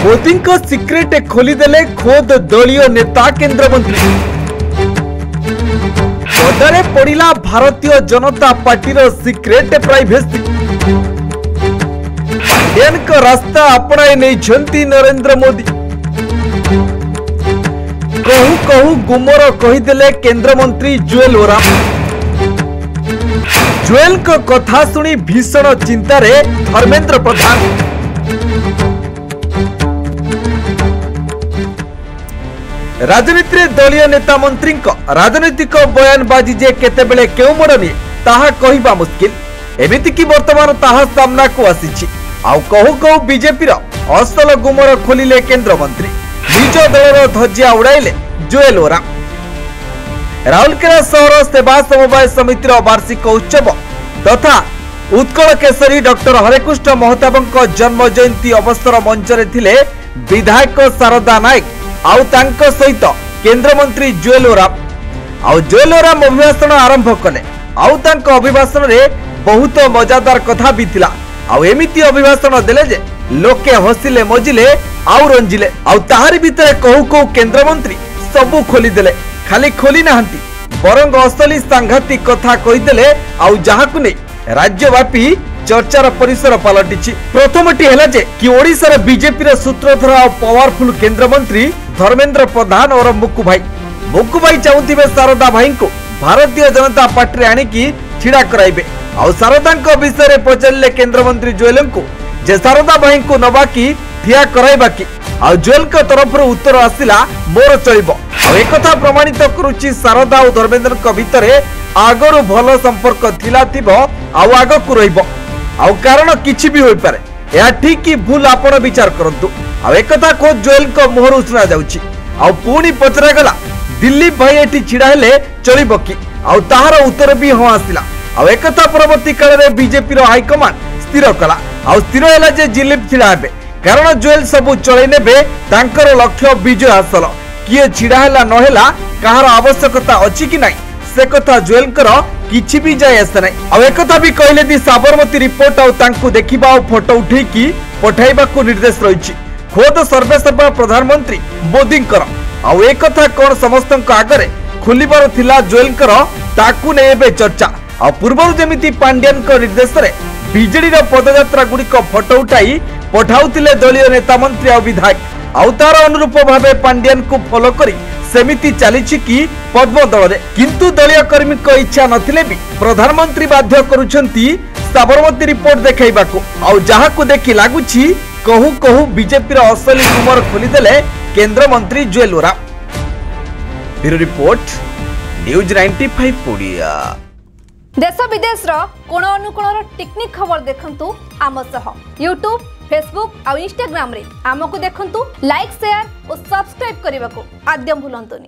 मोदी को सिक्रेट खोलीदेले खोद दलीय नेता केंद्र मंत्री। पदारे पड़ा Bharatiya Janata party secrete privacy. Pandian को रास्ता अपनाई नहीं नरेंद्र मोदी। कहू कहू गुमर कहीदेले केंद्र मंत्री जुएल ओराम। जुएल को कथा सुनी भीषण चिंतारे धर्मेंद्र प्रधान। राजनीति दलीय नेता मंत्री राजनीतिक बयानबाजी जे केतेबेले केउ मोड़ निये ताहा कहिबा मुश्किल। एमिति कि वर्तमान ताहा सामना को आसीछि। आउ कहू कहू बीजेपी असल गुमर खोलिले केंद्र मंत्री। निज दलर ध्वजा उड़ाइले जुएल ओराम। राउरकेला सहर सेवा समवाय समितिर वार्षिक उत्सव तथा उत्कल केसरी डॉक्टर हरेकृष्ण महताब जन्म जयंती अवसर मंचरे थिले विधायक शारदा नायक आउ तांको सहित केंद्र मंत्री जुएल ओराम। आउ जुएल ओराम अभिभाषण आरंभ कले। आउ तांको अभिभाषण रे बहुत मजादार कथा भी थिला। आउ एमिति अभिभाषण देले जे लोके हसिले मजिले आउ रंजिले। आउ ताहारी भितरे कहू कहू केंद्र मंत्री सबु खोली देले। खाली खोली नाहंती बरंग असली सांघातिक कथा कहीदेले। आउ जहाकु नै राज्यव्यापी चर्चार परिसर पलटिछि। प्रथमटी हेला जे कि ओडिशार बीजेपी रे सूत्रधर आ पावरफुल केंद्र मंत्री धर्मेंद्र प्रधान और मुक्कु भाई चाहूथिबे शारदा भाई को भारतीय जनता पार्टी रे आनिकी छिड़ा कराइबे। आउ शारदा विषय रे पचारिले केंद्र मंत्री जुएल को जे शारदा भाई को नबाकी ठिया कराइबा कि। आउ जुएल को तरफ उत्तर आसिला मोर चलिबो। आउ एक कथा प्रमाणित करूची शारदा और धर्मेंद्र भितर आगरु भल संपर्क थिला थिबो आउ आगकु रहिबो। आउ कारण किछि भी होई पारे। या ठीक कि भूल आपण विचार करंतु। आउ एक कथा को जुएल को मोहर सुना जाउची। आउ पुणी पचरा गला दिलीप भाई एठी छिड़ा हेले चलिबो कि। आउ ताहार उत्तर भी हो आसिला। आउ एक कथा परवर्ती काल रे बीजेपी रो हाई कमांड स्थिर कला। आउ स्थिर हैला जे दिलीप छिड़ा हेबे कारण जुएल सबु चलै नेबे तांकर लक्ष्य विजय हासिल। किए छिड़ा हैला न हैला कहार आवश्यकता अछि कि नाही से कथा जुएल कर किछि भी जाय आसे नाही। आ एक कथा भी कहले दी साबरमती रिपोर्ट आ तांकु देखिबा आ फोटो उठै कि पठाइबा को निर्देश रहिछि खोद सर्वेसर्वा प्रधानमंत्री मोदी कर। आ एक कथा कोन समस्तक आगरे खुलिबार थिला जुएल कर ताकु नै एबे चर्चा। आ पूर्वरु जेमिति पांड्यान को निर्देश रे बीजेडी रो पदयात्रा गुडी को फोटो उठाई पठाउतिले दलीय नेता मंत्री आ विधायक। आउ तार अनुरूप भावे पांड्यान को फॉलो करी सेमिति चलीछि कि पद्म दल रे। किंतु दलीय कर्मी को इच्छा नथिले भी प्रधानमंत्री बाध्य करूछंती साबरमती रिपोर्ट देखाइबा को। आउ जहा को देखि लागुछि कहू कहू बीजेपी रो असली गुमर खोली देले केंद्र मंत्री Jual Oram. Bureau report news 95 Odia. देश विदेश रो कोण अनुकोण टेक्निक खबर देखंतु आम सह यूट्यूब फेसबुक और इंस्टाग्राम रे आमको देखंतु लाइक शेयर और सब्सक्राइब करने को आद्यम भूलंतुनी।